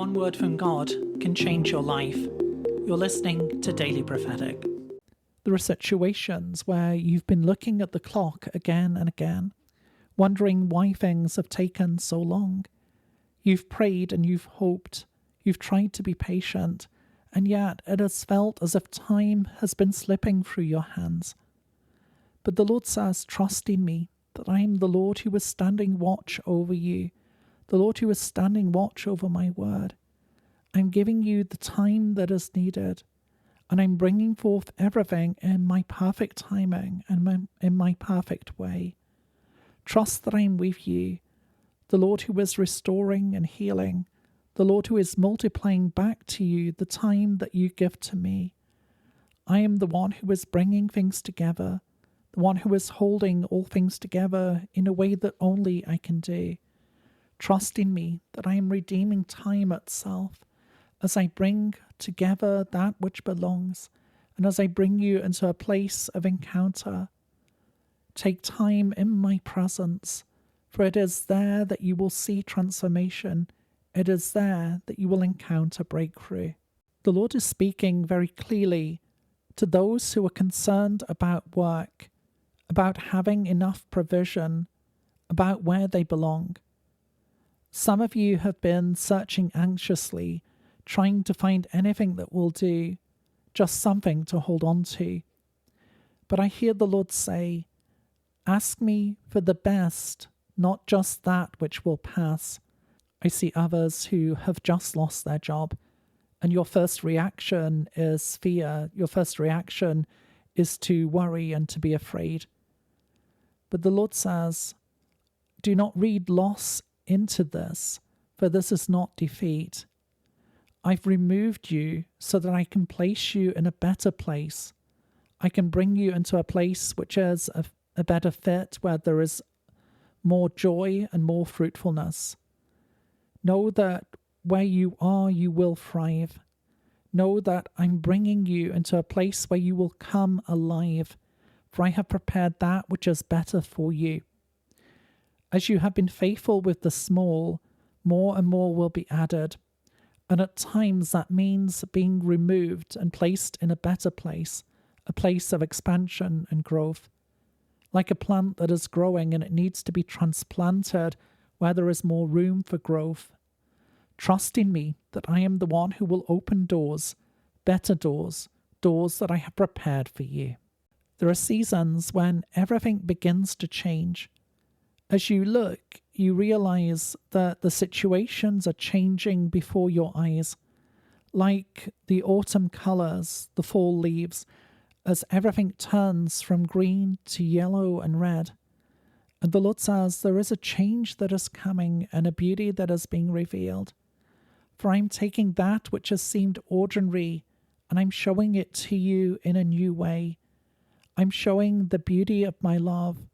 one word from God can change your life. You're listening to Daily Prophetic. There are situations where you've been looking at the clock again and again, wondering why things have taken so long. You've prayed and you've hoped, you've tried to be patient, and yet it has felt as if time has been slipping through your hands. But the Lord says, trust in me, that I am the Lord who is standing watch over you, the Lord who is standing watch over my word. I'm giving you the time that is needed, and I'm bringing forth everything in my perfect timing and in my perfect way. Trust that I am with you, the Lord who is restoring and healing, the Lord who is multiplying back to you the time that you give to me. I am the one who is bringing things together, the one who is holding all things together in a way that only I can do. Trust in me that I am redeeming time itself as I bring together that which belongs and as I bring you into a place of encounter. Take time in my presence, for it is there that you will see transformation. It is there that you will encounter breakthrough. The Lord is speaking very clearly to those who are concerned about work, about having enough provision, about where they belong. Some of you have been searching anxiously, trying to find anything that will do, just something to hold on to. But I hear the Lord say, ask me for the best, not just that which will pass. I see others who have just lost their job, and your first reaction is fear. Your first reaction is to worry and to be afraid. But the Lord says, do not read loss into this, for this is not defeat. I've removed you so that I can place you in a better place. I can bring you into a place which is a better fit, where there is more joy and more fruitfulness. Know that where you are, you will thrive. Know that I'm bringing you into a place where you will come alive, for I have prepared that which is better for you. As you have been faithful with the small, more and more will be added. And at times that means being removed and placed in a better place, a place of expansion and growth. Like a plant that is growing and it needs to be transplanted where there is more room for growth. Trust in me that I am the one who will open doors, better doors, doors that I have prepared for you. There are seasons when everything begins to change. As you look, you realize that the situations are changing before your eyes, like the autumn colors, the fall leaves, as everything turns from green to yellow and red. And the Lord says there is a change that is coming and a beauty that is being revealed. For I'm taking that which has seemed ordinary and I'm showing it to you in a new way. I'm showing the beauty of my love.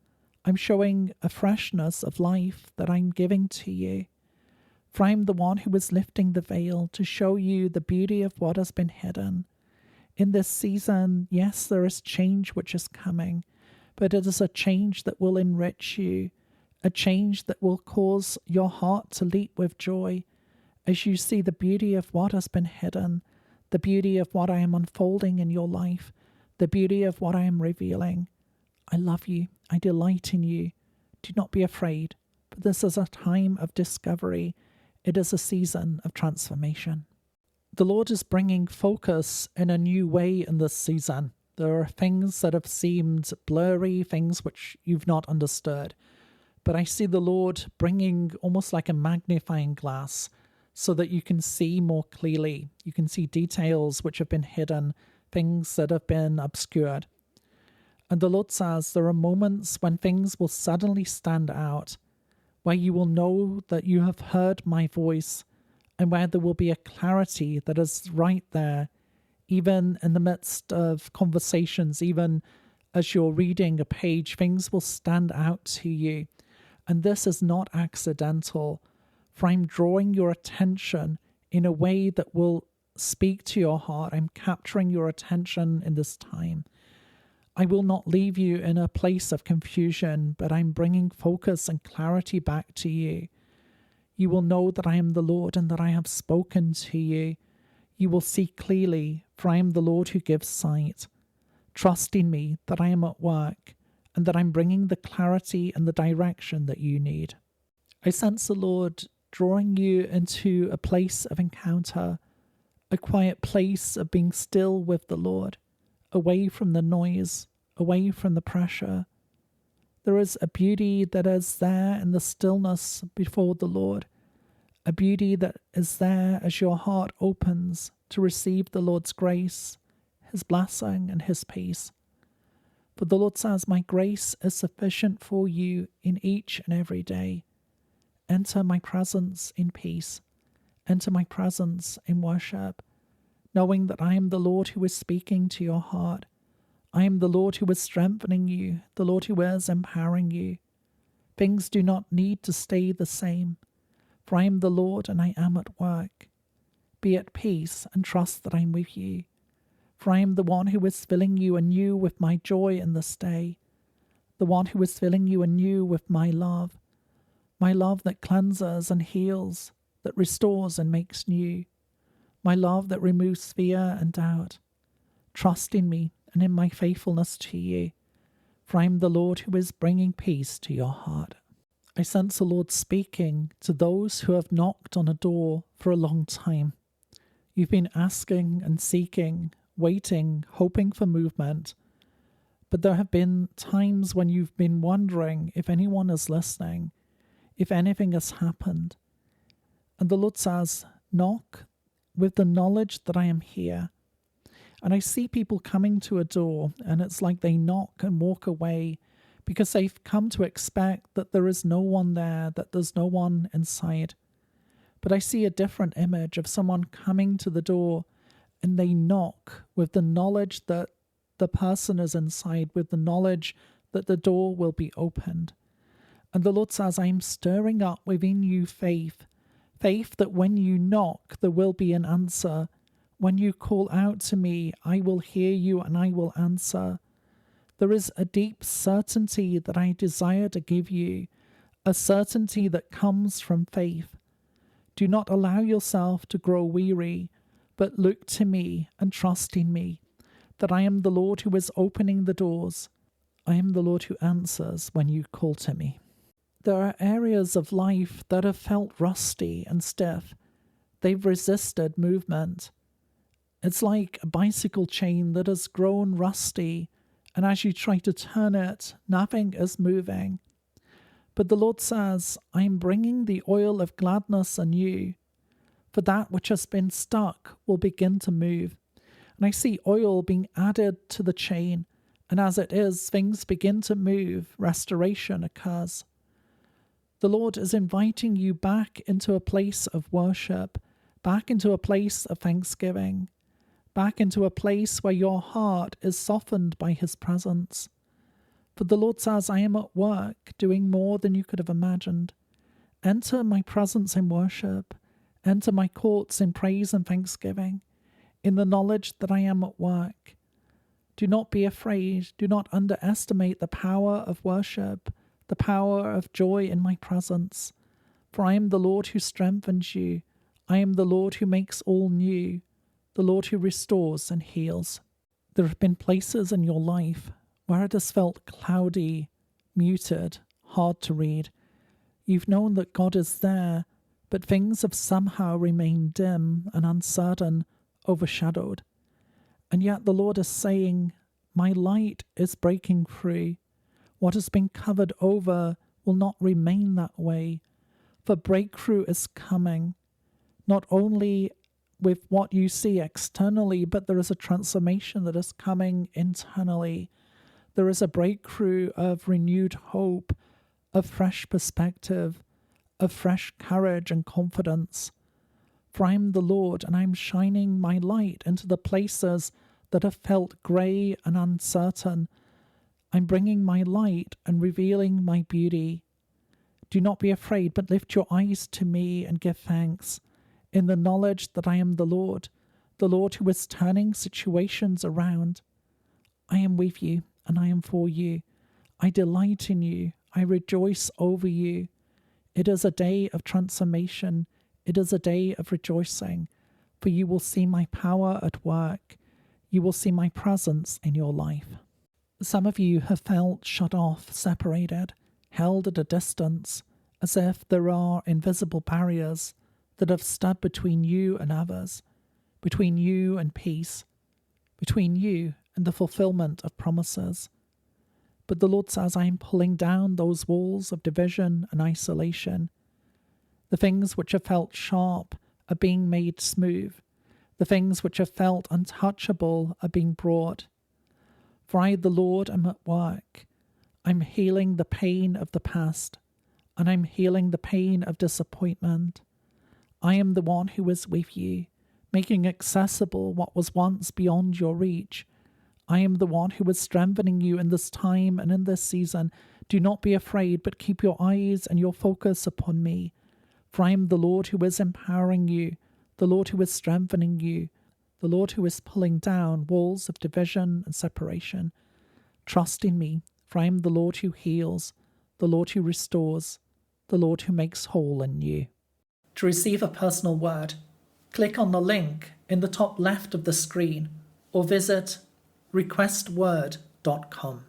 I'm showing a freshness of life that I'm giving to you. For I'm the one who is lifting the veil to show you the beauty of what has been hidden. In this season, yes, there is change which is coming, but it is a change that will enrich you, a change that will cause your heart to leap with joy as you see the beauty of what has been hidden, the beauty of what I am unfolding in your life, the beauty of what I am revealing. I love you. I delight in you. Do not be afraid, for this is a time of discovery. It is a season of transformation. The Lord is bringing focus in a new way in this season. There are things that have seemed blurry, things which you've not understood. But I see the Lord bringing almost like a magnifying glass so that you can see more clearly. You can see details which have been hidden, things that have been obscured. And the Lord says there are moments when things will suddenly stand out, where you will know that you have heard my voice, and where there will be a clarity that is right there, even in the midst of conversations, even as you're reading a page, things will stand out to you. And this is not accidental, for I'm drawing your attention in a way that will speak to your heart. I'm capturing your attention in this time. I will not leave you in a place of confusion, but I'm bringing focus and clarity back to you. You will know that I am the Lord and that I have spoken to you. You will see clearly, for I am the Lord who gives sight. Trust in me that I am at work and that I'm bringing the clarity and the direction that you need. I sense the Lord drawing you into a place of encounter, a quiet place of being still with the Lord, away from the noise, away from the pressure. There is a beauty that is there in the stillness before the Lord, a beauty that is there as your heart opens to receive the Lord's grace, His blessing, and His peace. For the Lord says, my grace is sufficient for you in each and every day. Enter my presence in peace. Enter my presence in worship, knowing that I am the Lord who is speaking to your heart. I am the Lord who is strengthening you, the Lord who is empowering you. Things do not need to stay the same, for I am the Lord and I am at work. Be at peace and trust that I am with you, for I am the one who is filling you anew with my joy in this day, the one who is filling you anew with my love that cleanses and heals, that restores and makes new, my love that removes fear and doubt. Trust in me and in my faithfulness to you, for I am the Lord who is bringing peace to your heart. I sense the Lord speaking to those who have knocked on a door for a long time. You've been asking and seeking, waiting, hoping for movement, but there have been times when you've been wondering if anyone is listening, if anything has happened. And the Lord says, knock with the knowledge that I am here. And I see people coming to a door, and it's like they knock and walk away because they've come to expect that there is no one there, that there's no one inside. But I see a different image of someone coming to the door, and they knock with the knowledge that the person is inside, with the knowledge that the door will be opened. And the Lord says, I am stirring up within you faith that when you knock, there will be an answer. When you call out to me, I will hear you and I will answer. There is a deep certainty that I desire to give you, a certainty that comes from faith. Do not allow yourself to grow weary, but look to me and trust in me, that I am the Lord who is opening the doors. I am the Lord who answers when you call to me. There are areas of life that have felt rusty and stiff. They've resisted movement. It's like a bicycle chain that has grown rusty, and as you try to turn it, nothing is moving. But the Lord says, I am bringing the oil of gladness anew, for that which has been stuck will begin to move. And I see oil being added to the chain, and as it is, things begin to move, restoration occurs. The Lord is inviting you back into a place of worship, back into a place of thanksgiving, back into a place where your heart is softened by His presence. For the Lord says, I am at work, doing more than you could have imagined. Enter my presence in worship, enter my courts in praise and thanksgiving, in the knowledge that I am at work. Do not be afraid, do not underestimate the power of worship, the power of joy in my presence. For I am the Lord who strengthens you. I am the Lord who makes all new, the Lord who restores and heals. There have been places in your life where it has felt cloudy, muted, hard to read. You've known that God is there, but things have somehow remained dim and uncertain, overshadowed. And yet the Lord is saying, my light is breaking through. What has been covered over will not remain that way, for breakthrough is coming, not only with what you see externally, but there is a transformation that is coming internally. There is a breakthrough of renewed hope, of fresh perspective, of fresh courage and confidence. For I am the Lord, and I am shining my light into the places that have felt grey and uncertain. I'm bringing my light and revealing my beauty. Do not be afraid, but lift your eyes to me and give thanks, in the knowledge that I am the Lord who is turning situations around. I am with you, and I am for you. I delight in you. I rejoice over you. It is a day of transformation. It is a day of rejoicing, for you will see my power at work. You will see my presence in your life. Some of you have felt shut off, separated, held at a distance, as if there are invisible barriers that have stood between you and others, between you and peace, between you and the fulfillment of promises. But the Lord says, I am pulling down those walls of division and isolation. The things which have felt sharp are being made smooth. The things which have felt untouchable are being brought. For I, the Lord, am at work. I'm healing the pain of the past, and I'm healing the pain of disappointment. I am the one who is with you, making accessible what was once beyond your reach. I am the one who is strengthening you in this time and in this season. Do not be afraid, but keep your eyes and your focus upon me. For I am the Lord who is empowering you, the Lord who is strengthening you, the Lord who is pulling down walls of division and separation. Trust in me, for I am the Lord who heals, the Lord who restores, the Lord who makes whole and new. To receive a personal word, click on the link in the top left of the screen or visit requestword.com.